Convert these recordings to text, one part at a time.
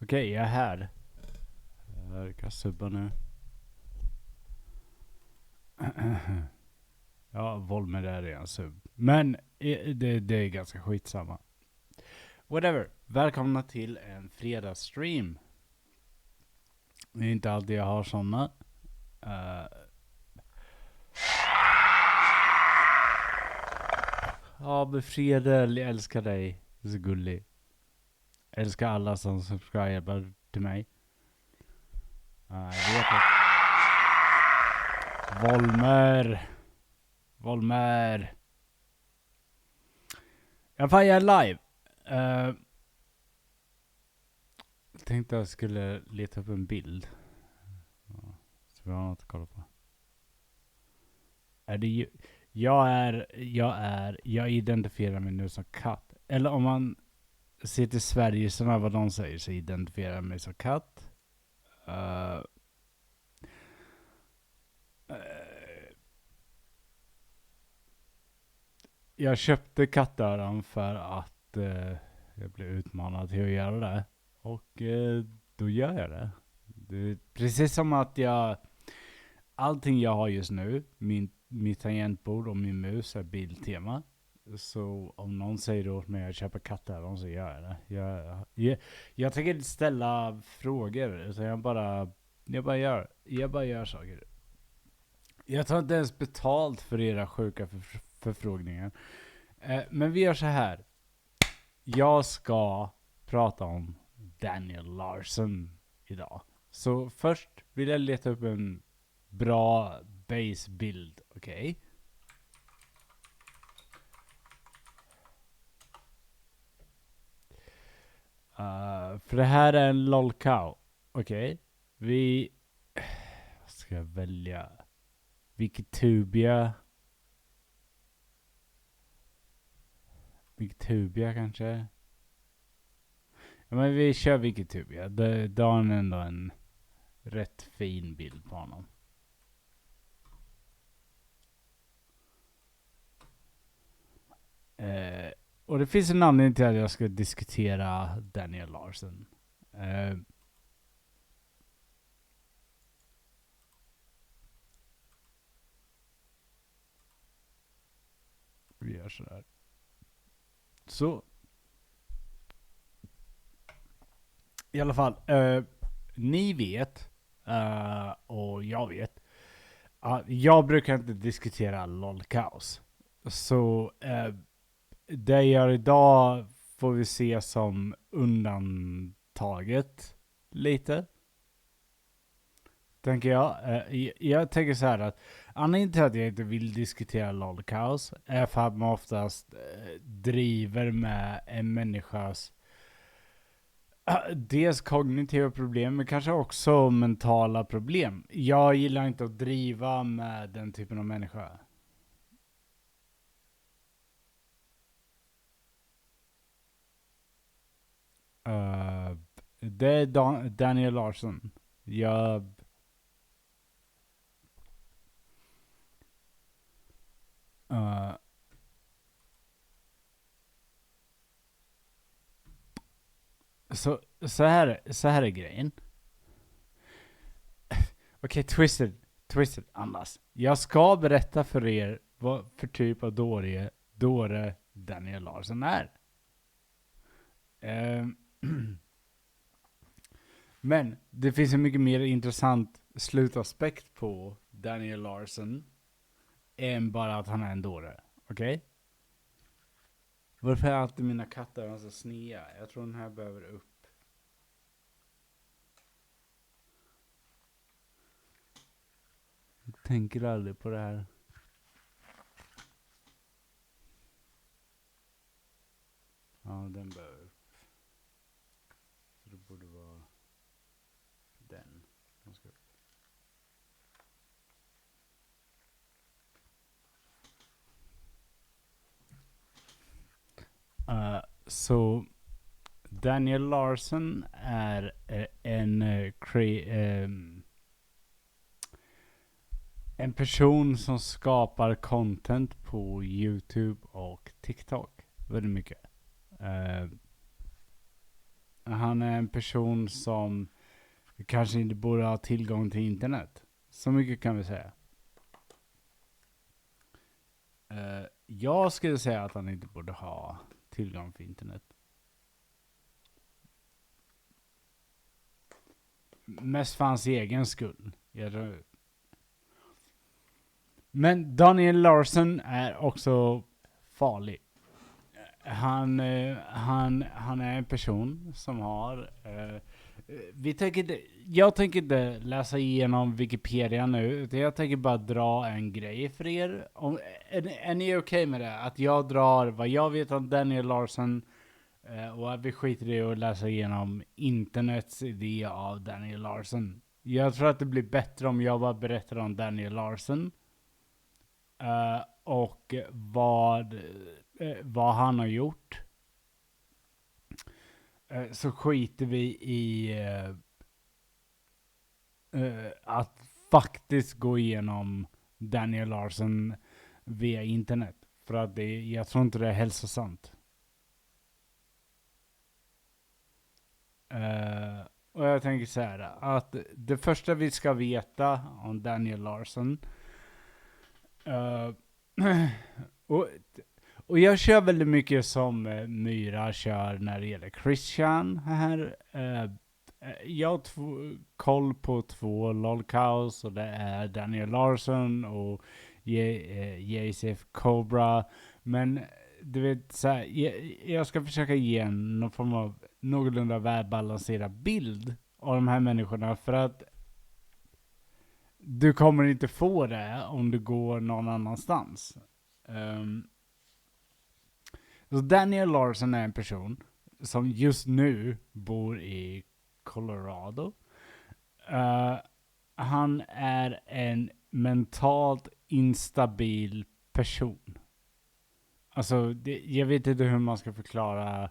Okej, jag är här. Jag kan subba nu. Ja, Volmer är redan sub. Men det är ganska skitsamma. Whatever. Välkomna till en fredagsstream. Det är inte alltid jag har såna. Ja, befriade, jag älskar dig. Du är så gullig. Jag älskar alla som subscriber till mig. Jag vet att Volmer. I alla fall, jag är live. Jag tänkte jag skulle leta upp en bild. Så vi har något att kolla på. Är det ju... Jag identifierar mig nu som katt. Eller om man ser till Sverige som är vad de säger, så identifierar jag mig som katt. Jag köpte kattöron för att jag blev utmanad till att göra det. Och då gör jag det. Det är precis som att allting jag har just nu, mitt tangentbord och min mus är bildtema. Så om någon säger åt mig att jag köper kattöron så gör jag det. Jag tänker inte ställa frågor, utan jag bara gör saker. Jag tar inte ens betalt för era sjuka förfrågningar. Men vi gör så här. Jag ska prata om Daniel Larson idag. Så först vill jag leta upp en bra basebild, okej? För det här är en lolcow, okej? Vad ska jag välja? Wikitubia kanske? Ja, men vi kör Wikitubia. Det har ändå en rätt fin bild på honom. Och det finns en anledning till att jag ska diskutera Daniel Larson. Vi gör så där. Så. I alla fall. Ni vet. Och jag vet. Jag brukar inte diskutera lolcows. Så det jag gör idag får vi se som undantaget lite. Tänker jag. Jag tänker så här att anledningen till att jag inte vill diskutera lolcows är för att man oftast driver med en människas dels kognitiva problem, men kanske också mentala problem. Jag gillar inte att driva med den typen av människa. Det är Daniel Larson. Så här är grejen. Okej, twisted, andas. Jag ska berätta för er vad för typ av dåre Daniel Larson är. Men det finns en mycket mer intressant slutaspekt på Daniel Larson än bara att han är en dåre. Okej? Varför är alltid mina katter så snea? Jag tror den här behöver upp. Jag tänker aldrig på det här. Ja, den behöver upp. Så det borde vara den. Den ska upp. Så Daniel Larson är en person som skapar content på YouTube och TikTok väldigt mycket. Han är en person som kanske inte borde ha tillgång till internet. Så mycket kan vi säga. Jag skulle säga att han inte borde ha tillgång till internet. Mest för hans egen skull. Men Daniel Larson är också farlig. Han är en person som har... jag tänker inte läsa igenom Wikipedia nu, utan jag tänker bara dra en grej för er. Är ni okej med det? Att jag drar vad jag vet om Daniel Larson och att vi skiter i att läsa igenom internets idé av Daniel Larson. Jag tror att det blir bättre om jag bara berättar om Daniel Larson. Och vad han har gjort. Så skiter vi i att faktiskt gå igenom Daniel Larson via internet. För att jag tror inte det är hälsosamt. Och jag tänker så här, att det första vi ska veta om Daniel Larson och jag kör väldigt mycket som Myra kör när det gäller Christian här. Jag har koll på 2 lolcows, och det är Daniel Larson och Joseph Cobra. Men du vet, så här, jag ska försöka ge någon form av någorlunda välbalanserad bild av de här människorna, för att du kommer inte få det om du går någon annanstans. Så Daniel Larson är en person som just nu bor i Colorado. Han är en mentalt instabil person. Alltså, jag vet inte hur man ska förklara.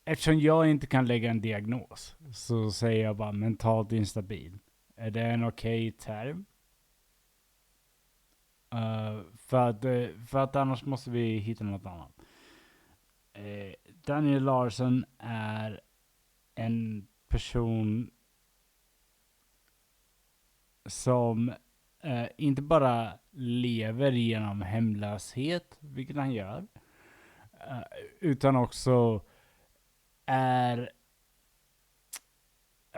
Eftersom jag inte kan lägga en diagnos, så säger jag bara mentalt instabil. Är det en okej term? För att annars måste vi hitta något annat. Daniel Larson är en person som inte bara lever genom hemlöshet, vilket han gör, utan också är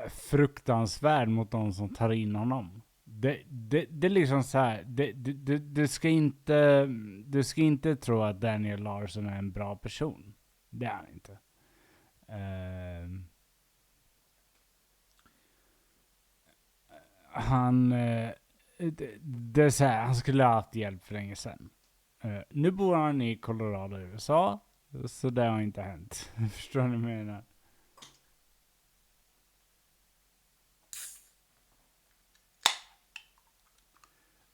fruktansvärd mot de som tar in honom. Det är liksom så här, du ska inte tro att Daniel Larson är en bra person. Det är han inte. Det är så här, han skulle ha haft hjälp för länge sedan. Nu bor han i Colorado, USA, så det har inte hänt. Förstår ni vad jag menar?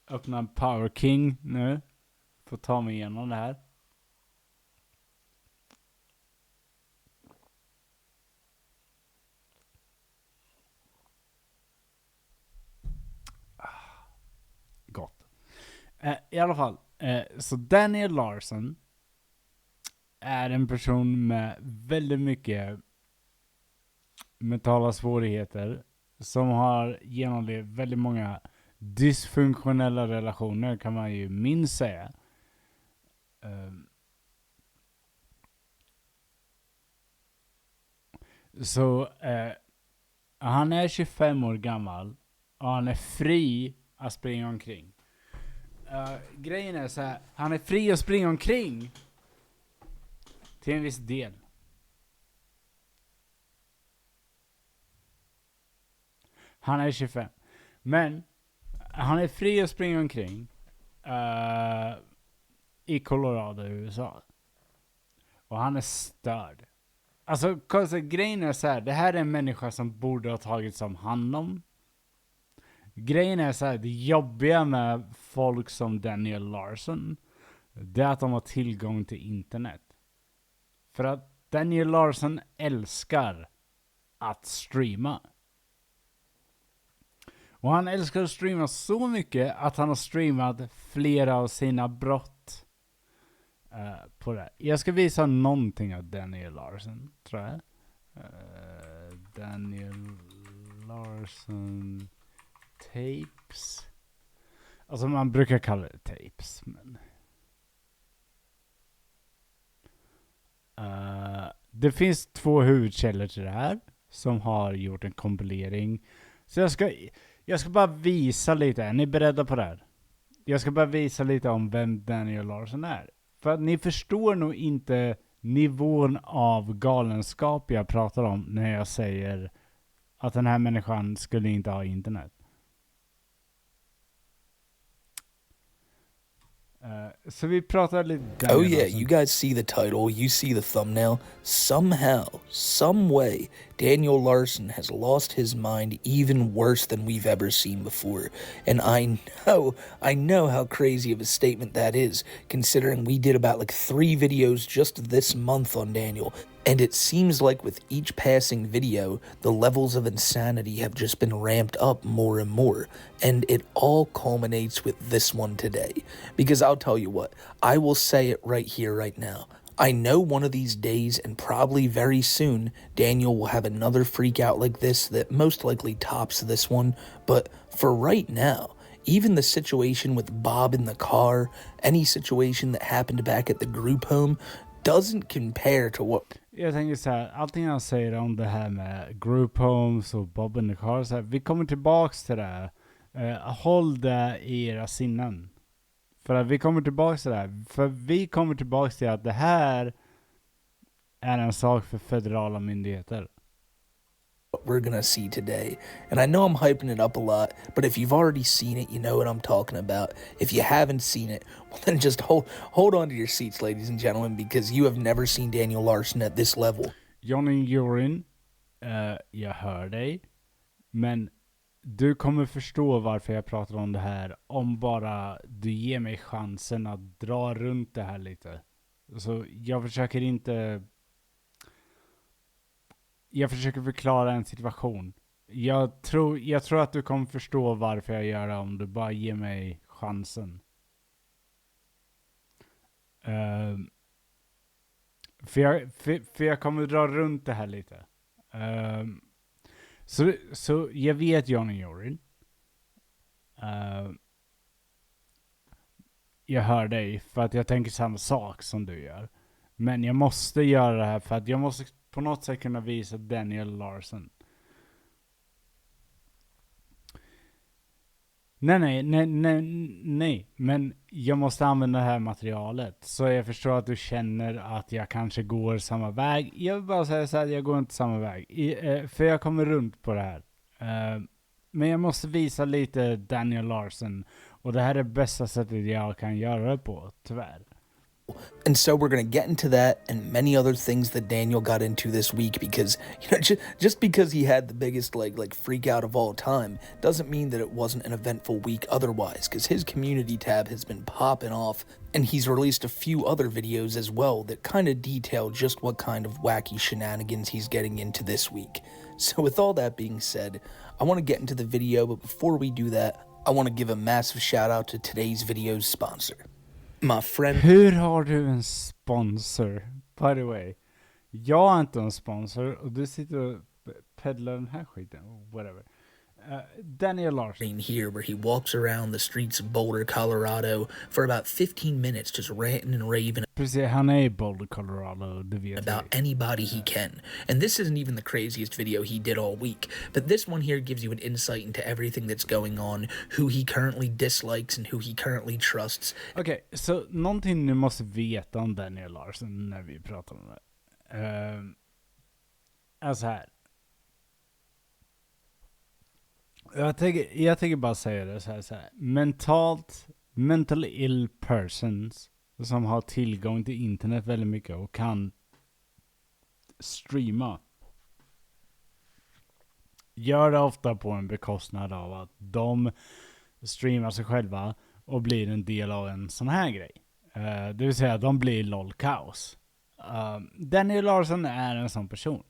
Öppna en Power King nu. Får ta mig igenom det här. Gott. I alla fall. Så Daniel Larson är en person med väldigt mycket mentala svårigheter. Som har genomlevt väldigt många dysfunktionella relationer, kan man ju minst säga. Så han är 25 år gammal och han är fri att springa omkring. Grejen är så här, han är fri att springa omkring till en viss del. Han är 25. Men han är fri att springa omkring i Colorado, USA. Och han är störd. Alltså, grejen är så här, det här är en människa som borde ha tagits om hand om. Grejen är så här, det jobbiga med folk som Daniel Larson, det är att de har tillgång till internet. För att Daniel Larson älskar att streama. Och han älskar att streama så mycket att han har streamat flera av sina brott. på det. Jag ska visa någonting av Daniel Larson, tror jag. Daniel Larson tapes. Alltså man brukar kalla det tapes, men det finns 2 huvudkällor till det här som har gjort en kompilering. Så jag ska bara visa lite. Är ni beredda på det här? Jag ska bara visa lite om vem Daniel Larson är. För att ni förstår nog inte nivån av galenskap jag pratar om när jag säger att den här människan skulle inte ha internet. Så vi pratar lite Daniel Oh yeah, Larson. you guys see the title, you see the thumbnail. Somehow, some way, Daniel Larson has lost his mind even worse than we've ever seen before. And I know how crazy of a statement that is, considering we did about like 3 videos just this month on Daniel. And it seems like with each passing video, the levels of insanity have just been ramped up more and more. And it all culminates with this one today. Because I'll tell you what, I will say it right here, right now. I know one of these days, and probably very soon, Daniel will have another freak out like this that most likely tops this one. But for right now, even the situation with Bob in the car, any situation that happened back at the group home, doesn't compare to what... Jag tänker så här, allting jag säger om det här med group homes och Bob in the car, så här, vi kommer tillbaks till det. Håll det i era sinnen. För att vi kommer tillbaks till det här. För vi kommer tillbaks till att det här är en sak för federala myndigheter. we're gonna see today. And I know I'm hyping it up a lot, but if you've already seen it, you know what I'm talking about. If you haven't seen it, well then just hold on to your seats, ladies and gentlemen, because you have never seen Daniel Larson at this level. Johnny Jorin, jag hör dig, men du kommer förstå varför jag pratar om det här om bara du ger mig chansen att dra runt det här lite. Så jag försöker förklara en situation. Jag tror att du kommer förstå varför jag gör det om du bara ger mig chansen. För jag kommer dra runt det här lite. Så jag vet Johnny Jorin. Jag hör dig för att jag tänker samma sak som du gör. Men jag måste göra det här för att jag måste på något sätt kunna visa Daniel Larson. Nej. Men jag måste använda det här materialet. Så jag förstår att du känner att jag kanske går samma väg. Jag vill bara säga så här, jag går inte samma väg. För jag kommer runt på det här. Men jag måste visa lite Daniel Larson. Och det här är bästa sättet jag kan göra det på, tyvärr. And so we're going to get into that and many other things that Daniel got into this week, because just because he had the biggest like freak out of all time doesn't mean that it wasn't an eventful week otherwise, because his community tab has been popping off, and he's released a few other videos as well that kind of detail just what kind of wacky shenanigans he's getting into this week. So with all that being said, I want to get into the video, but before we do that, I want to give a massive shout out to today's video's sponsor. My friend. Hur har du en sponsor? By the way, jag har inte en sponsor och du sitter och peddlar den här skiten. Whatever. Daniel Larson here, where he walks around the streets of Boulder, Colorado for about 15 minutes just ranting and raving. Precis, han är i Boulder, Colorado, det vet about anybody he can. And this isn't even the craziest video he did all week, but this one here gives you an insight into everything that's going on, who he currently dislikes and who he currently trusts. Okej, så någonting ni måste veta om Daniel Larson när vi pratar om det. Alltså här. Jag tänker bara säga det så här. Mentally ill persons som har tillgång till internet väldigt mycket och kan streama gör det ofta på en bekostnad av att de streamar sig själva och blir en del av en sån här grej. Det vill säga att de blir lolcows. Daniel Larson är en sån person.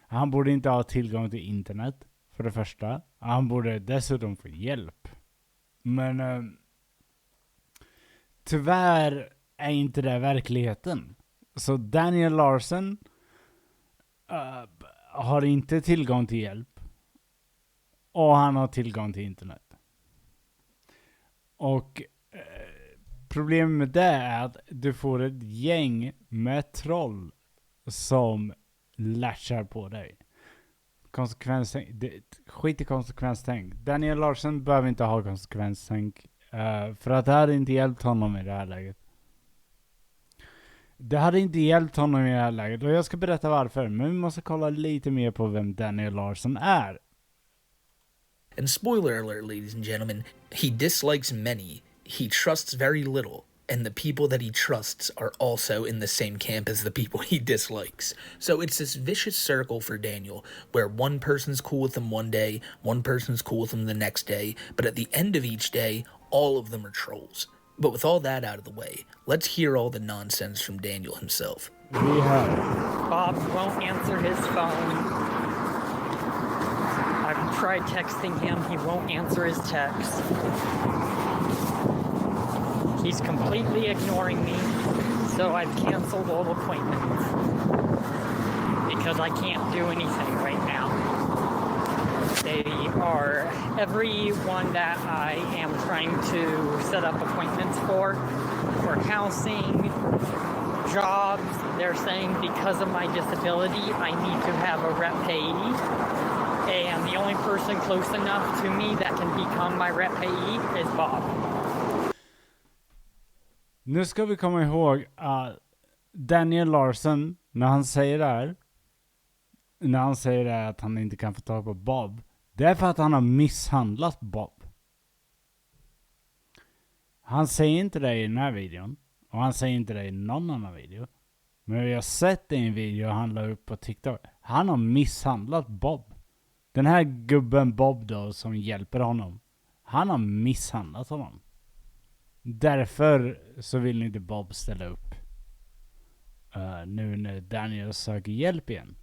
Han borde inte ha tillgång till internet. För det första. Han borde dessutom få hjälp. Men tyvärr är inte det verkligheten. Så Daniel Larson har inte tillgång till hjälp. Och han har tillgång till internet. Och problemet med det är att du får ett gäng med troll som latchar på dig. Skit i konsekvenstänk. Daniel Larson behöver inte ha konsekvenstänk. För att det hade inte hjälpt honom i det här läget. Det hade inte hjälpt honom i det här läget. Och jag ska berätta varför. Men vi måste kolla lite mer på vem Daniel Larson är. And spoiler alert, ladies and gentlemen, he dislikes many, he trusts very little, and the people that he trusts are also in the same camp as the people he dislikes. So it's this vicious circle for Daniel, where one person's cool with him one day, one person's cool with him the next day, but at the end of each day, all of them are trolls. But with all that out of the way, let's hear all the nonsense from Daniel himself. Bob won't answer his phone. I've tried texting him, he won't answer his texts. He's completely ignoring me, so I've canceled all appointments because I can't do anything right now. They are everyone that I am trying to set up appointments for housing, jobs. They're saying because of my disability, I need to have a rep payee. And the only person close enough to me that can become my rep payee is Bob. Nu ska vi komma ihåg att Daniel Larson, när han säger att han inte kan få tag på Bob, det är för att han har misshandlat Bob. Han säger inte det i den här videon, och han säger inte det i någon annan video. Men vi har sett det i en video han la upp på TikTok. Han har misshandlat Bob. Den här gubben Bob då som hjälper honom, han har misshandlat honom. Därför så vill inte Bob ställa upp nu när Daniel söker hjälp igen.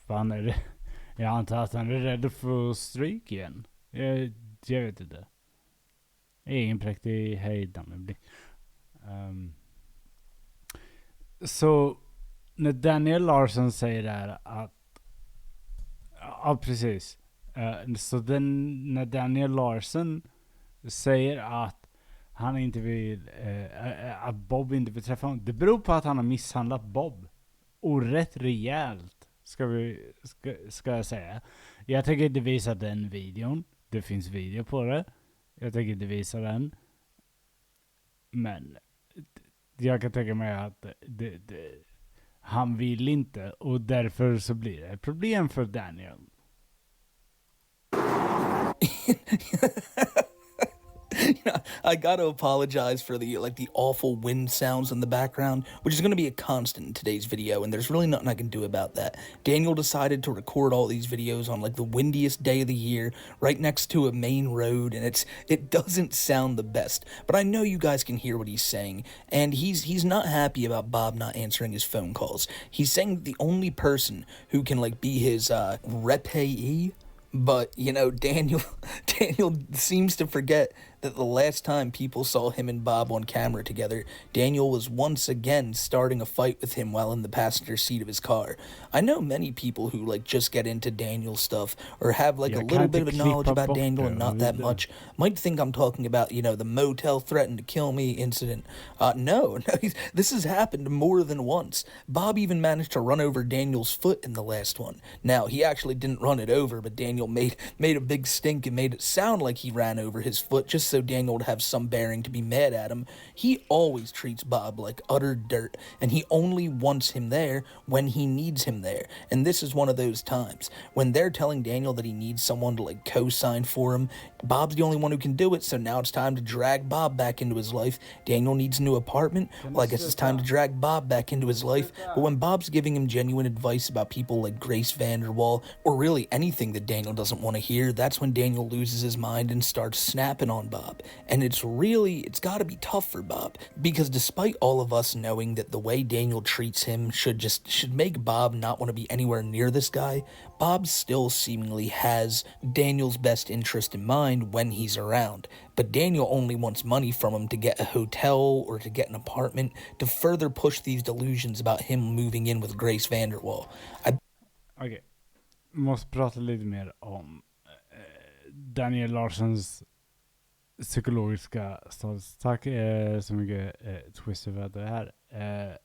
Fan är det? Jag antar att han är rädd för stryk igen. Jag vet inte. Egen präktig hejdan. Så när Daniel Larson säger där att ja, precis. Så när Daniel Larson säger att han inte vill att Bob inte vill träffa honom, det beror på att han har misshandlat Bob. Och rätt rejält ska jag säga. Jag tänker inte visa den videon. Det finns video på det. Jag tänker inte visa den. Men jag kan tänka mig att han vill inte, och därför så blir det ett problem för Daniel. I gotta apologize for the awful wind sounds in the background, which is going to be a constant in today's video, and there's really nothing I can do about that. Daniel decided to record all these videos on the windiest day of the year, right next to a main road, and it doesn't sound the best. But I know you guys can hear what he's saying, and he's not happy about Bob not answering his phone calls. He's saying that the only person who can be his repayee. But, Daniel seems to forget that the last time people saw him and Bob on camera together, Daniel was once again starting a fight with him while in the passenger seat of his car. I know many people who just get into Daniel stuff or have a little bit of knowledge about Daniel and not that much might think I'm talking about, the motel threatened to kill me incident. No, this has happened more than once. Bob even managed to run over Daniel's foot in the last one. Now, he actually didn't run it over, but Daniel made a big stink and made it sound like he ran over his foot just so Daniel would have some bearing to be mad at him. He always treats Bob like utter dirt, and he only wants him there when he needs him there. And this is one of those times when they're telling Daniel that he needs someone to co-sign for him. Bob's the only one who can do it, so now it's time to drag Bob back into his life. Daniel needs a new apartment. Well, I guess it's time to drag Bob back into his life. But when Bob's giving him genuine advice about people like Grace Vanderwall, or really anything that Daniel doesn't want to hear, that's when Daniel loses his mind and starts snapping on Bob. Bob, and it's got to be tough for Bob, because despite all of us knowing that the way Daniel treats him should make Bob not want to be anywhere near this guy, Bob still seemingly has Daniel's best interest in mind when he's around, but Daniel only wants money from him to get a hotel or to get an apartment to further push these delusions about him moving in with Grace Vanderwall. Okej. Måste prata lite mer om Daniel Larsons psykologiska status. Tack så mycket Twister för att du är här.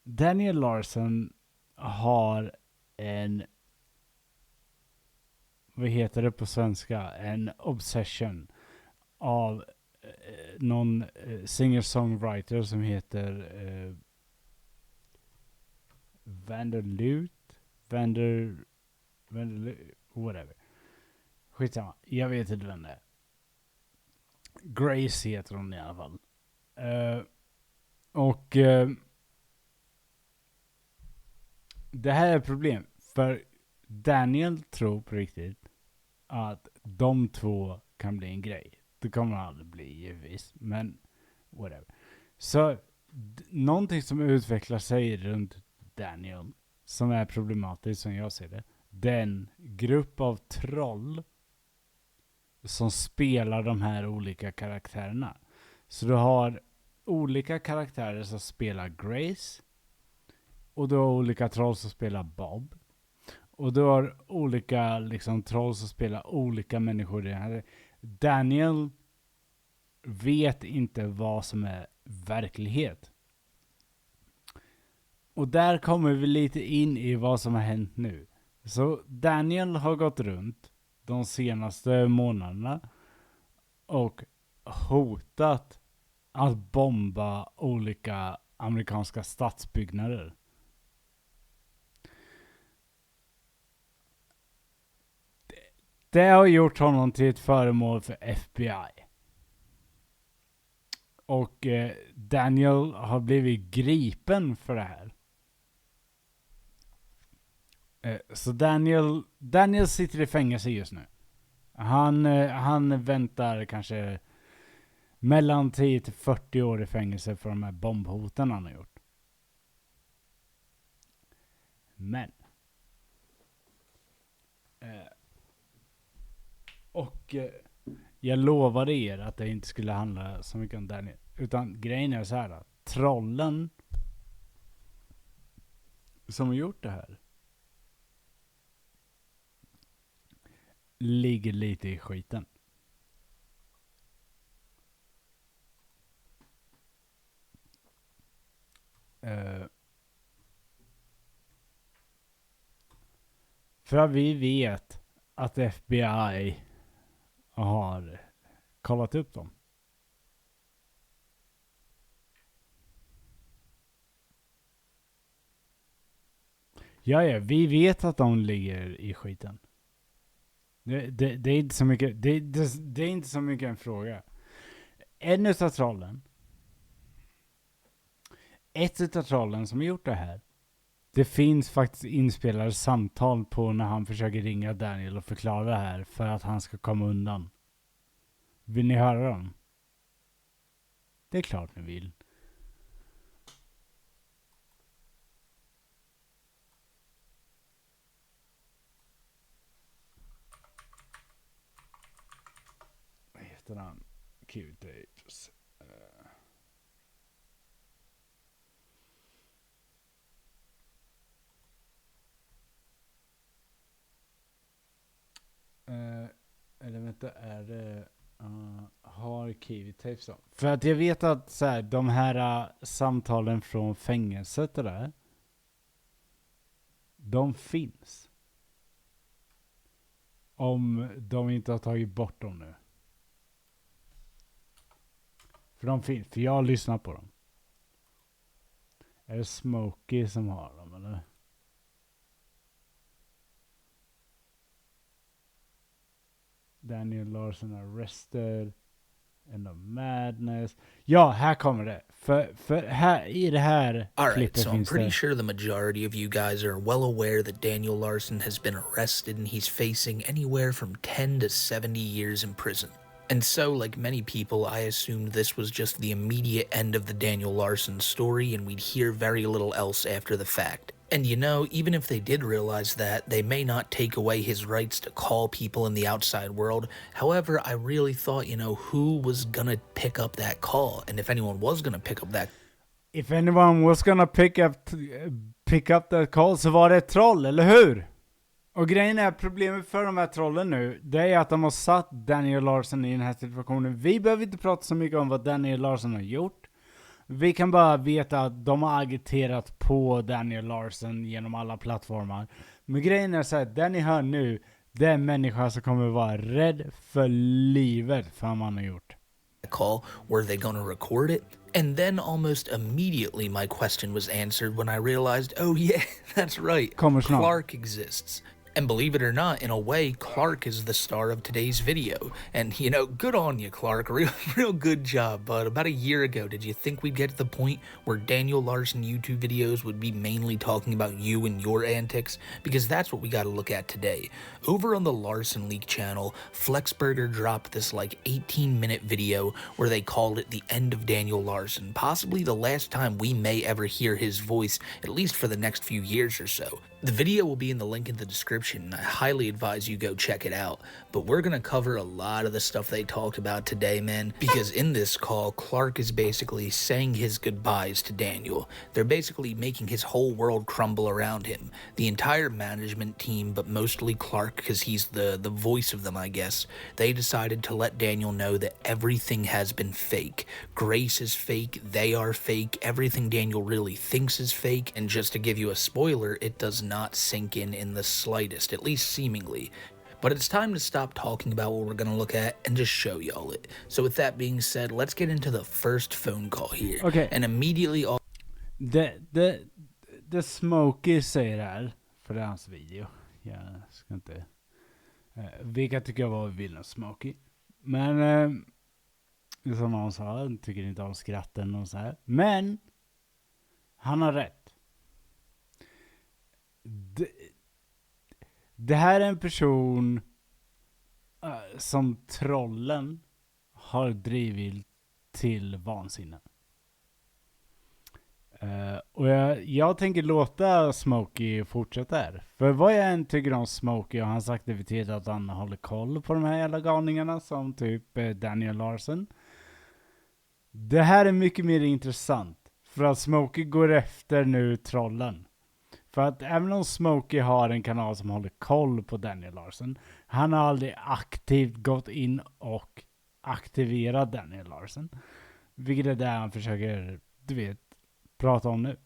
Daniel Larson har en, vad heter det på svenska, en obsession av någon singer-songwriter som heter Vanderlut, whatever. Skitsamma, jag vet inte vem det är. Grace heter hon i alla fall. Det här är ett problem, för Daniel tror på riktigt att de två kan bli en grej. Det kommer aldrig bli givetvis, men whatever. Så någonting som utvecklar sig runt Daniel som är problematiskt som jag ser det, den grupp av troll som spelar de här olika karaktärerna. Så du har olika karaktärer som spelar Grace, och du har olika troll som spelar Bob, och du har olika liksom troll som spelar olika människor i det här. Daniel vet inte vad som är verklighet. Och där kommer vi lite in i vad som har hänt nu. Så Daniel har gått runt de senaste månaderna och hotat att bomba olika amerikanska stadsbyggnader. Det har gjort honom till ett föremål för FBI. Och Daniel har blivit gripen för det här. Så Daniel sitter i fängelse just nu. Han väntar kanske mellan 10 till 40 år i fängelse för de här bombhoten han har gjort. Men jag lovade er att det inte skulle handla så mycket om Daniel. Utan grejen är så här att trollen som har gjort det här ligger lite i skiten. För att vi vet att FBI har kollat upp dem. Ja, vi vet att de ligger i skiten. Det är inte så mycket. Det är inte så mycket en fråga. Ett utav trollen som har gjort det här. Det finns faktiskt inspelade samtal på när han försöker ringa Daniel och förklara det här för att han ska komma undan. Vill ni höra dem? Det är klart ni vill. Vad heter han? Q-Dages. Eller vänta, är det har Kiwi Tapes då? För att jag vet att så här, de här samtalen från fängelset och där, de finns. Om de inte har tagit bort dem nu. För de finns, för jag har lyssnat på dem. Är det Smokey som har dem eller? Daniel Larson arrested. End of madness. Ja, här kommer det. För här, i det här Alright, klippet so I'm finns pretty det... sure the majority of you guys are well aware that Daniel Larson has been arrested and he's facing anywhere from 10 to 70 years in prison. And so, like many people, I assumed this was just the immediate end of the Daniel Larson story and we'd hear very little else after the fact. And you know, even if they did realize that, they may not take away his rights to call people in the outside world. However, I really thought, you know, who was gonna pick up that call? And if anyone was gonna pick up that... If anyone was gonna pick up that call så var det ett troll, eller hur? Och grejen är, problemet för de här trollen nu, det är att de har satt Daniel Larson i den här situationen. Vi behöver inte prata så mycket om vad Daniel Larson har gjort. Vi kan bara veta att de har agiterat på Daniel Larson genom alla plattformar. Men grejen är så här, det ni hör nu, det är en människa som kommer vara rädd för livet för vad man har gjort. Call, were they gonna record it? And then almost immediately my question was answered when I realized, oh yeah, that's right, Clark exists. And believe it or not, in a way, Clark is the star of today's video. And, you know, good on you, Clark. Real good job. But about a year ago, did you think we'd get to the point where Daniel Larson YouTube videos would be mainly talking about you and your antics? Because that's what we got to look at today. Over on the Larson Leak channel, Flexburger dropped this like 18-minute video where they called it the end of Daniel Larson. Possibly the last time we may ever hear his voice, at least for the next few years or so. The video will be in the link in the description, and I highly advise you go check it out. But we're gonna cover a lot of the stuff they talked about today, man, because in this call, Clark is basically saying his goodbyes to Daniel. They're basically making his whole world crumble around him. The entire management team, but mostly Clark, because he's the voice of them, I guess, they decided to let Daniel know that everything has been fake. Grace is fake, they are fake, everything Daniel really thinks is fake, and just to give you a spoiler, it does not sink in the slightest, at least seemingly. But it's time to stop talking about what we're going to look at and just show y'all it. So with that being said, let's get into the first phone call here. Okay. And immediately... Det Smokey säger här, för det är hans video. Jag ska inte... vi kan tycka vad vi vill om Smokey. Men... som någon sa, han tycker inte om skratten och så här. Men... han har rätt. Det här är en person som trollen har drivit till vansinne. Och jag tänker låta Smokey fortsätta här. För vad jag än tycker om Smokey och hans aktivitet, att han håller koll på de här jävla galningarna som typ Daniel Larson. Det här är mycket mer intressant. För att Smokey går efter nu trollen. För att även om Smokey har en kanal som håller koll på Daniel Larson, han har aldrig aktivt gått in och aktiverat Daniel Larson. Vilket är det han försöker, du vet, prata om nu.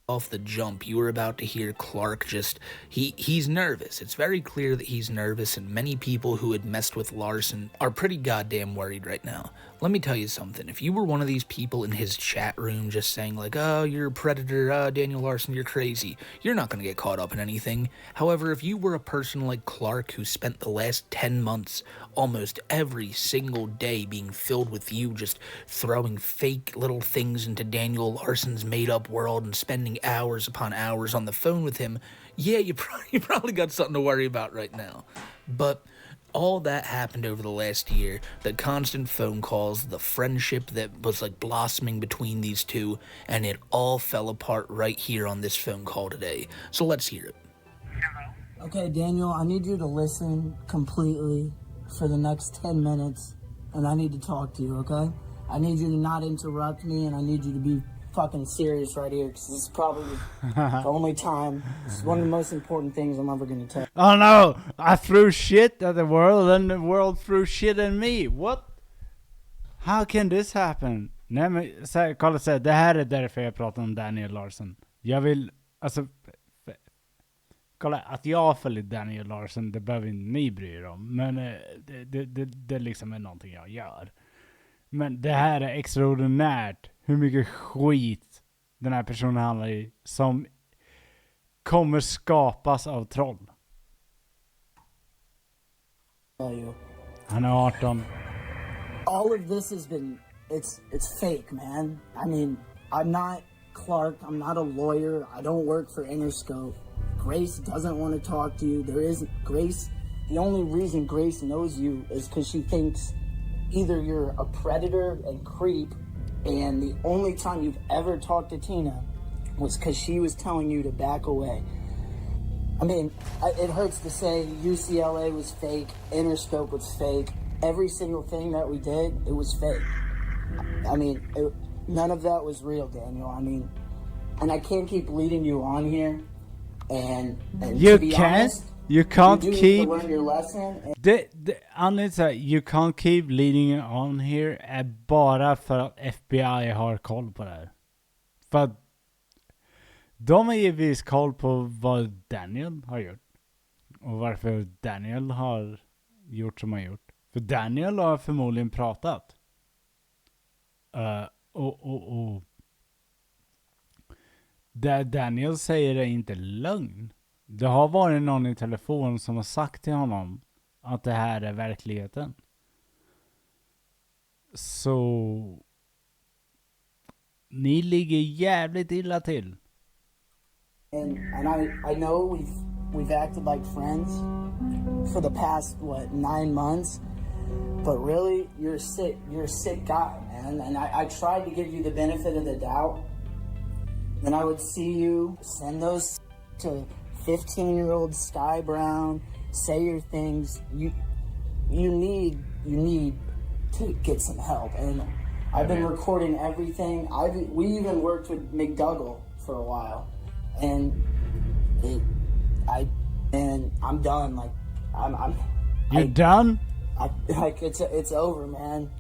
Off the jump, you were about to hear Clark just, he's nervous. It's very clear that he's nervous, and many people who had messed with Larson are pretty goddamn worried right now. Let me tell you something. If you were one of these people in his chat room just saying like, oh, you're a predator, Daniel Larson, you're crazy, you're not going to get caught up in anything. However, if you were a person like Clark who spent the last 10 months almost every single day being filled with you just throwing fake little things into Daniel Larson's made-up world and spending hours upon hours on the phone with him, yeah, you probably got something to worry about right now. But all that happened over the last year, the constant phone calls, the friendship that was like blossoming between these two, and it all fell apart right here on this phone call today. So let's hear it. Okay, Daniel, I need you to listen completely for the next 10 minutes, and I need to talk to you, okay? I need you to not interrupt me, and I need you to be fucking serious right here, because this is probably the only time. This is one of the most important things I'm ever going to tell. Oh no! I threw shit at the world and the world threw shit at me. What? How can this happen? Nej men, kolla så här, det här är därför jag pratar om Daniel Larson. Jag vill, alltså, kolla, att jag följer Daniel Larson, det behöver inte ni bry er om. Men det liksom är någonting jag gör. Men det här är extraordinärt. Hur mycket skit den här personen handlar i som kommer skapas av troll. Han är 18. All of this has been it's fake, man. I mean, I'm not Clark. I'm not a lawyer. I don't work for Interscope. Grace doesn't want to talk to you. There isn't Grace. The only reason Grace knows you is because she thinks either you're a predator and creep, and the only time you've ever talked to Tina was because she was telling you to back away. I mean, it hurts to say UCLA was fake, Interscope was fake. Every single thing that we did, it was fake. I mean, none of that was real, Daniel. I mean, and I can't keep leading you on here. And you to be can't. honest, You can't you do keep. need to learn your lesson. Anledningen till att you can't keep leading on here är bara för att FBI har koll på det här. För att de har givetvis koll på vad Daniel har gjort. Och varför Daniel har gjort som han gjort. För Daniel har förmodligen pratat. Och det Daniel säger är inte lögn. Det har varit någon i telefon som har sagt till honom att det här är verkligheten. Så ni ligger jävligt illa till. And I know we've acted like friends for the past 9 months, but really you're a sick guy, man. And I tried to give you the benefit of the doubt. Then I would see you send those to 15-year-old Sky Brown, say your things. You need to get some help. And I've been recording everything. We even worked with McDougall for a while. And I'm done. Like You're done? It's over, man.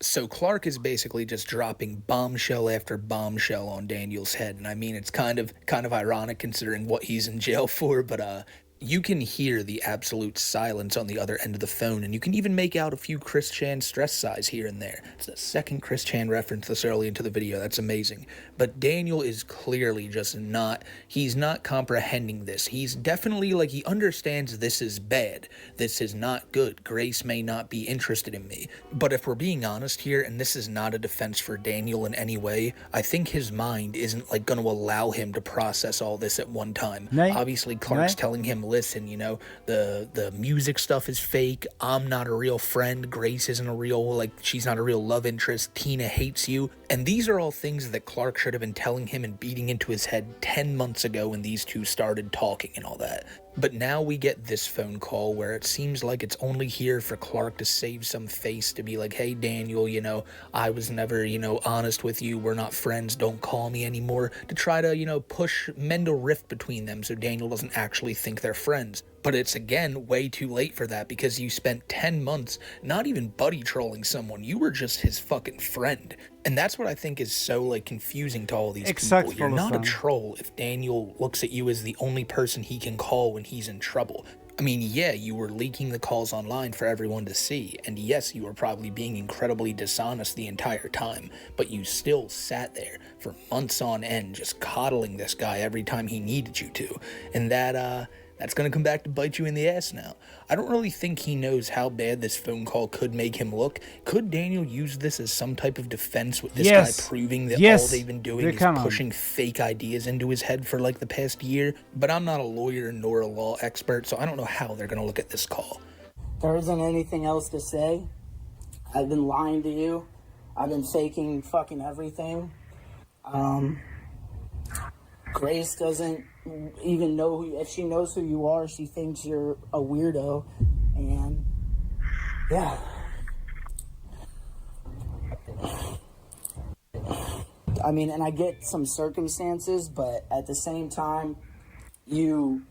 So Clark is basically just dropping bombshell after bombshell on Daniel's head, and I mean, it's kind of ironic considering what he's in jail for, but you can hear the absolute silence on the other end of the phone, and you can even make out a few Chris Chan stress sighs here and there. It's the second Chris Chan reference this early into the video. That's amazing. But Daniel is clearly just he's not comprehending this. He's definitely, like, he understands this is bad. This is not good. Grace may not be interested in me. But if we're being honest here, and this is not a defense for Daniel in any way, I think his mind isn't, like, going to allow him to process all this at one time. Obviously, Clark's telling him, listen, you know, the music stuff is fake. I'm not a real friend. Grace isn't a real, like, she's not a real love interest. Tina hates you. And these are all things that Clark should have been telling him and beating into his head 10 months ago when these two started talking and all that. But now we get this phone call where it seems like it's only here for Clark to save some face, to be like, hey, Daniel, you know, I was never, you know, honest with you. We're not friends. Don't call me anymore. To try to, you know, mend a rift between them so Daniel doesn't actually think they're friends. But it's, again, way too late for that because you spent 10 months not even buddy trolling someone. You were just his fucking friend. And that's what I think is so, like, confusing to all these people. You're not a troll if Daniel looks at you as the only person he can call when he's in trouble. I mean, yeah, you were leaking the calls online for everyone to see, and yes, you were probably being incredibly dishonest the entire time, but you still sat there for months on end just coddling this guy every time he needed you to, and that's gonna come back to bite you in the ass now. I don't really think he knows how bad this phone call could make him look. Could Daniel use this as some type of defense with this guy proving that all they've been doing is pushing fake ideas into his head for like the past year? But I'm not a lawyer nor a law expert, so I don't know how they're gonna look at this call. There isn't anything else to say. I've been lying to you. I've been faking fucking everything. Grace doesn't even know if she knows who you are, she thinks you're a weirdo. And yeah. I mean, and I get some circumstances, but at the same time, you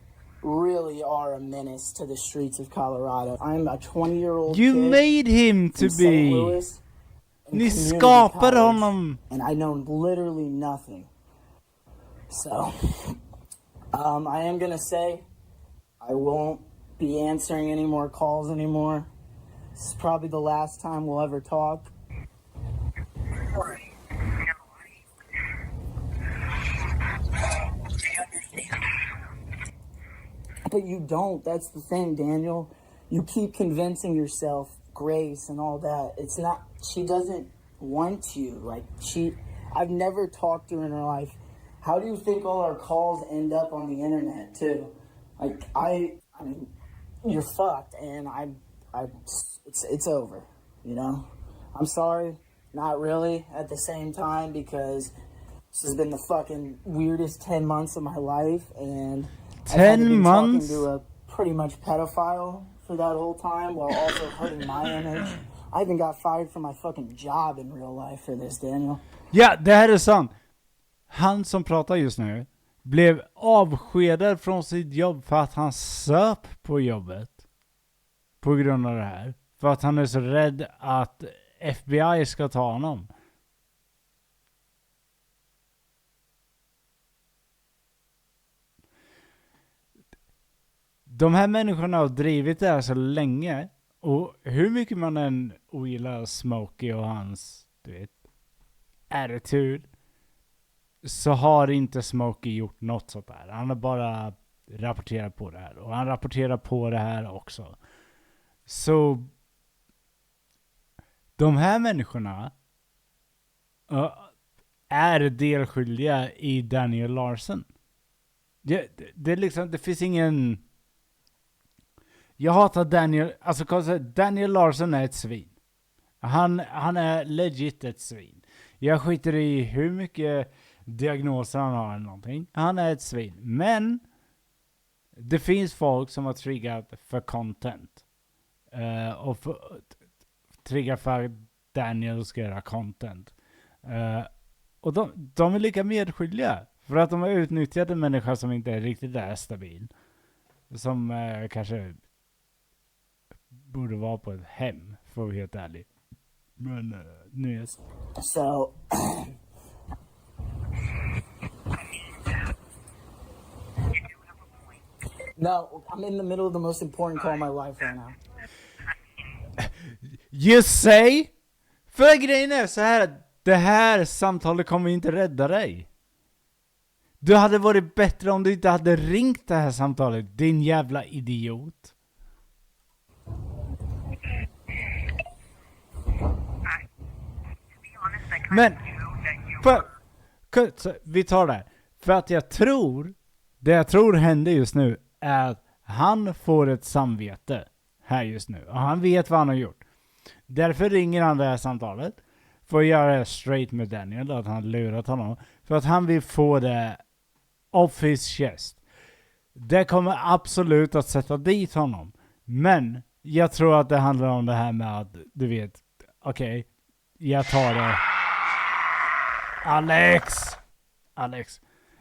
really are a menace to the streets of Colorado. I'm a 20-year-old You kid made him to be. Ni skapade honom. And I know literally nothing. So, I am going to say I won't be answering any more calls anymore. This is probably the last time we'll ever talk. But you don't. That's the thing, Daniel. You keep convincing yourself, Grace and all that. It's not, she doesn't want you. Like, I've never talked to her in her life. How do you think all our calls end up on the internet, too? Like, I mean, you're fucked, and it's over, you know? I'm sorry, not really at the same time, because this has been the fucking weirdest 10 months of my life, and 10 months? Talking to a pretty much pedophile for that whole time, while also hurting my image. I even got fired from my fucking job in real life for this, Daniel. Ja, det här är sant. Han som pratar just nu blev avskedad från sitt jobb för att han söp på jobbet. På grund av det här. För att han är så rädd att FBI ska ta honom. De här människorna har drivit det här så länge. Och hur mycket man än ogillar Smokey och hans, du vet, attitude, så har inte Smokey gjort något sånt där. Han har bara rapporterat på det här. Och han rapporterar på det här också. Så de här människorna är delskyldiga i Daniel Larson. Det är liksom, det finns ingen... Jag hatar Daniel, alltså Daniel Larson är ett svin. Han är legit ett svin. Jag skiter i hur mycket diagnoser han har eller någonting. Han är ett svin. Men det finns folk som har triggat för content. Och triggar för att Daniel ska göra content. Och de är lika medskyldiga. För att de har utnyttjat en människa som inte är riktigt där stabil. Som kanske borde vara på ett hem, för att vara helt ärlig. Men nu är So... No, I'm in the middle of the most important call of my life right now. Just say! För grejen är så här, det här samtalet kommer inte rädda dig. Du hade varit bättre om du inte hade ringt det här samtalet, din jävla idiot. Men vi tar det här. För att jag tror händer just nu är att han får ett samvete här just nu. Och han vet vad han har gjort. Därför ringer han det här samtalet. För att göra det straight med Daniel. Att han lurat honom. För att han vill få det off his chest. Det kommer absolut att sätta dit honom. Men jag tror att det handlar om det här med att, du vet, okej, jag tar det. Alex.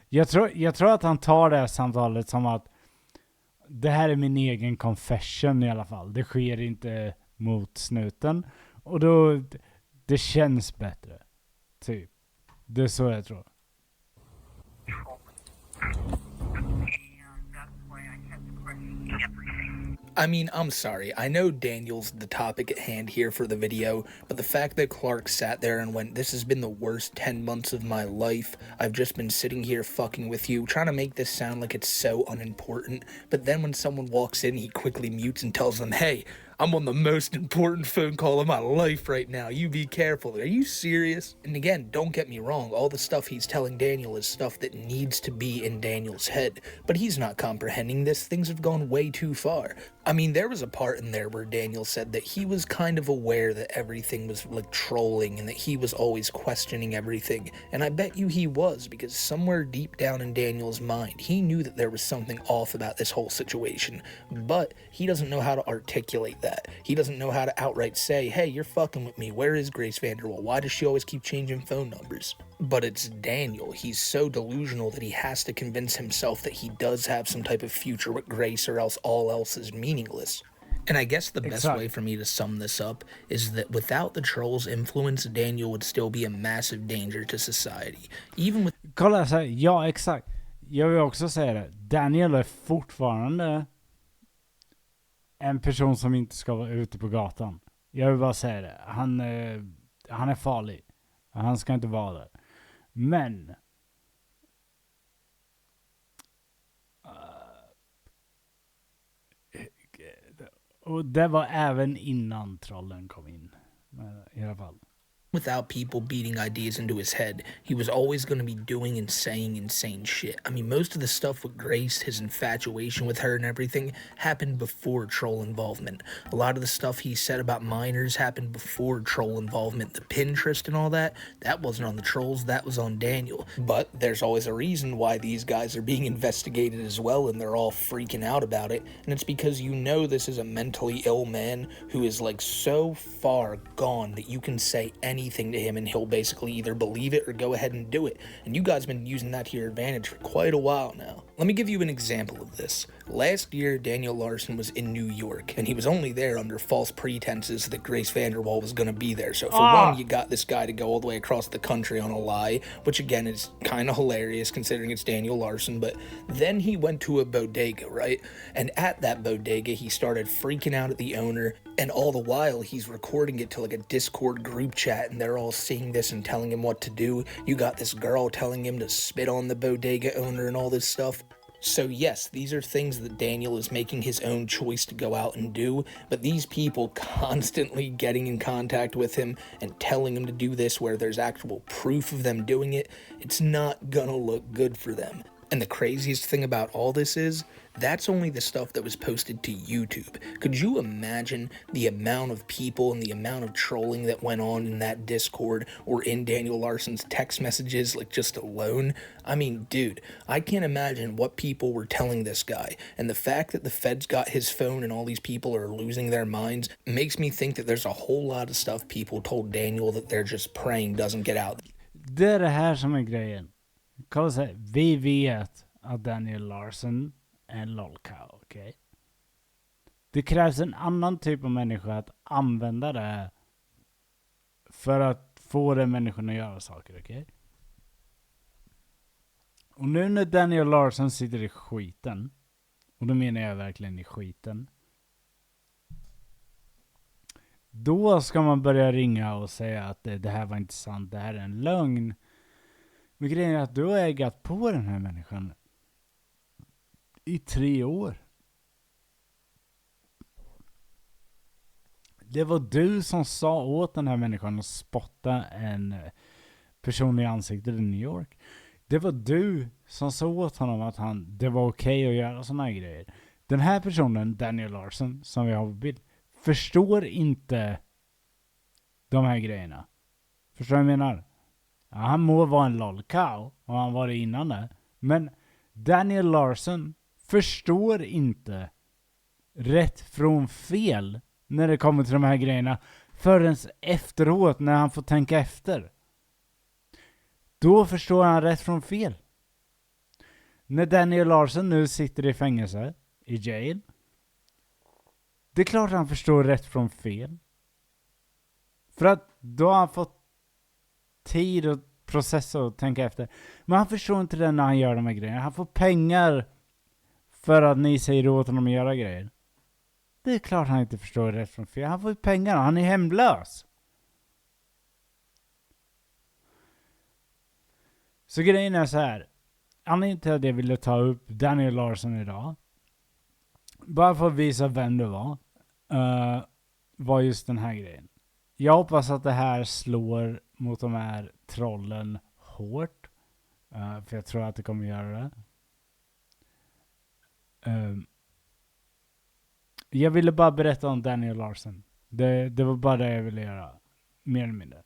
Jag tror att han tar det här samtalet som att det här är min egen confession i alla fall. Det sker inte mot snuten. Och då, det känns bättre. Typ. Det är så jag tror. I mean, I'm sorry. I know Daniel's the topic at hand here for the video, but the fact that Clark sat there and went, "This has been the worst 10 months of my life. I've just been sitting here fucking with you, trying to make this sound like it's so unimportant." But then when someone walks in, he quickly mutes and tells them, "Hey, I'm on the most important phone call of my life right now. You be careful. Are you serious?" And again, don't get me wrong. All the stuff he's telling Daniel is stuff that needs to be in Daniel's head. But he's not comprehending this. Things have gone way too far. I mean, there was a part in there where Daniel said that he was kind of aware that everything was like trolling and that he was always questioning everything. And I bet you he was, because somewhere deep down in Daniel's mind, he knew that there was something off about this whole situation. But he doesn't know how to articulate that. He doesn't know how to outright say, "Hey, you're fucking with me. Where is Grace Vanderwall? Why does she always keep changing phone numbers?" But it's Daniel. He's so delusional that he has to convince himself that he does have some type of future with Grace, or else all else is meaningless. And I guess the best way for me to sum this up is that without the troll's influence, Daniel would still be a massive danger to society. Even with... Kolla så här, ja exakt. Jag vill också säga det. Daniel är fortfarande en person som inte ska vara ute på gatan. Jag vill bara säga det. Han är farlig. Han ska inte vara där. Men och det var även innan trollen kom in. I alla fall. without people beating ideas into his head. He was always going to be doing and saying insane shit. I mean, most of the stuff with Grace, his infatuation with her and everything, happened before troll involvement. A lot of the stuff he said about minors happened before troll involvement. The Pinterest and all that wasn't on the trolls, that was on Daniel. But there's always a reason why these guys are being investigated as well, and they're all freaking out about it. And it's because you know this is a mentally ill man who is like so far gone that you can say anything to him and he'll basically either believe it or go ahead and do it. And you guys have been using that to your advantage for quite a while now. Let me give you an example of this. Last year, Daniel Larson was in New York, and he was only there under false pretenses that Grace Vanderwall was going to be there. So for one, you got this guy to go all the way across the country on a lie, which again is kind of hilarious considering it's Daniel Larson. But then he went to a bodega, right? And at that bodega, he started freaking out at the owner, and all the while he's recording it to like a Discord group chat, and they're all seeing this and telling him what to do. You got this girl telling him to spit on the bodega owner and all this stuff. So yes, these are things that Daniel is making his own choice to go out and do, but these people constantly getting in contact with him and telling him to do this where there's actual proof of them doing it, it's not gonna look good for them. And the craziest thing about all this is, that's only the stuff that was posted to YouTube. Could you imagine the amount of people and the amount of trolling that went on in that Discord or in Daniel Larson's text messages, like just alone? I mean, dude, I can't imagine what people were telling this guy. And the fact that the feds got his phone and all these people are losing their minds makes me think that there's a whole lot of stuff people told Daniel that they're just praying doesn't get out. Det är det här som är grejen. Kolla så här, vi vet att Daniel Larson är en lolcow, okej? Det krävs en annan typ av människa att använda det för att få den människan att göra saker, okej? Och nu när Daniel Larson sitter i skiten, och då menar jag verkligen i skiten, då ska man börja ringa och säga att det här var inte sant, det här är en lögn. Men grejen är att du har ägat på den här människan i 3 år. Det var du som sa åt den här människan att spotta en person i ansiktet i New York. Det var du som sa åt honom att det var okej att göra såna här grejer. Den här personen, Daniel Larson, som vi har på bild, förstår inte de här grejerna. Förstår du vad jag menar? Ja, han må vara en lolcow, och han var det innan det. Men Daniel Larson förstår inte rätt från fel när det kommer till de här grejerna förrän efteråt när han får tänka efter. Då förstår han rätt från fel. När Daniel Larson nu sitter i fängelse, i jail, det är klart han förstår rätt från fel. För att då har han fått tid att processa och tänka efter. Men han förstår inte det när han gör de här grejerna. Han får pengar för att ni säger åt honom att göra grejer. Det är klart han inte förstår rätt från fel. Han får ju pengar. Han är hemlös. Så grejen är så här. Anledningen till att jag ville ta upp Daniel Larson idag, bara för att visa vem det var just den här grejen. Jag hoppas att det här slår mot de här trollen hårt. För jag tror att det kommer göra det. Jag ville bara berätta om Daniel Larson. Det var bara det jag ville göra. Mer eller mindre.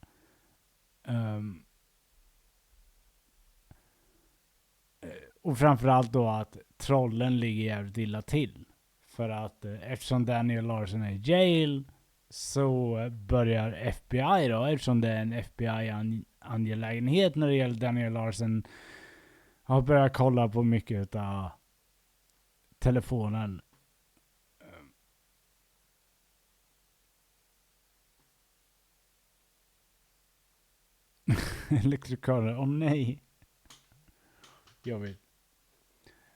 Och framförallt då att trollen ligger jävligt illa till. För att eftersom Daniel Larson är i jail, så börjar FBI då, eftersom det är en FBI-angelägenhet när det gäller Daniel Larson, har börjat kolla på mycket av telefonen. Elektrikaler, nej. Jag vet.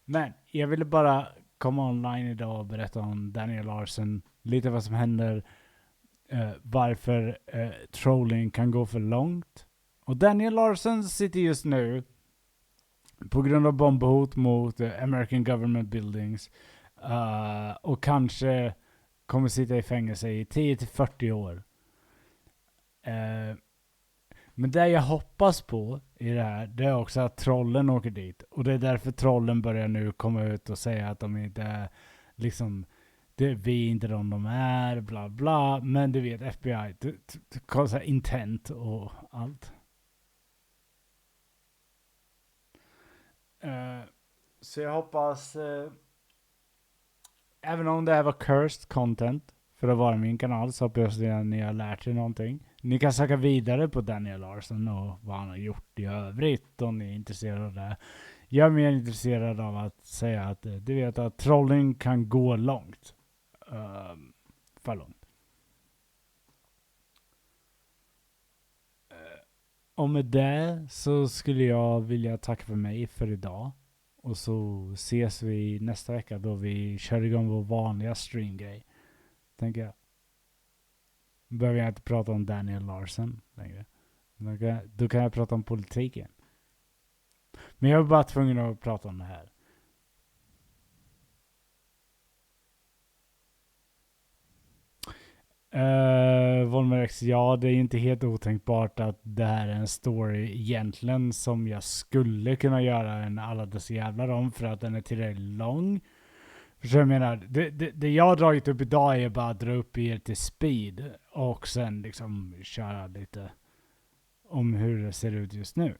Men jag ville bara komma online idag och berätta om Daniel Larson, lite vad som händer, varför trolling kan gå för långt. Och Daniel Larson sitter just nu på grund av bombhot mot American government buildings och kanske kommer sitta i fängelse i 10-40 år. Men det jag hoppas på i det här, det är också att trollen åker dit. Och det är därför trollen börjar nu komma ut och säga att de inte är liksom, vi är inte de är, bla bla. Men du vet, FBI, intent och allt. Så jag hoppas, även om det här var cursed content för att vara min kanal, så hoppas jag att ni har lärt er någonting. Ni kan söka vidare på Daniel Larson och vad han har gjort i övrigt om ni är intresserade av det. Jag är mer intresserad av att säga att du vet att trolling kan gå långt. För långt. Och med det så skulle jag vilja tacka för mig för idag. Och så ses vi nästa vecka då vi kör igång vår vanliga streamgrej. Tänker jag. Behöver jag inte prata om Daniel Larson längre. Då kan jag prata om politiken. Men jag är bara tvungen att prata om det här. Volmerex, ja, det är inte helt otänkbart att det här är en story egentligen som jag skulle kunna göra en alla dessa jävlar om för att den är tillräckligt lång. För så jag menar, det jag har dragit upp idag är bara att dra upp er till speed och sen liksom köra lite om hur det ser ut just nu.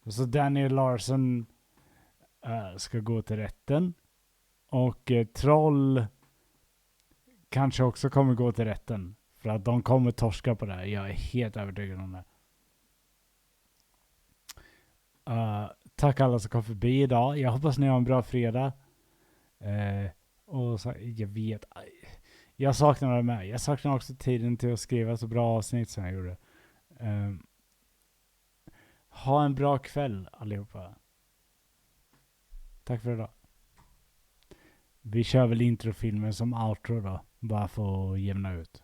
Så Daniel Larson ska gå till rätten och Troll kanske också kommer gå till rätten. För att de kommer torska på det här. Jag är helt övertygad om det. Tack alla som kom förbi idag. Jag hoppas ni har en bra fredag. Och så, jag vet. Jag saknar det med. Jag saknar också tiden till att skriva så bra avsnitt som jag gjorde. Ha en bra kväll allihopa. Tack för idag. Vi kör väl introfilmen som outro då. Bara för att jämna ut.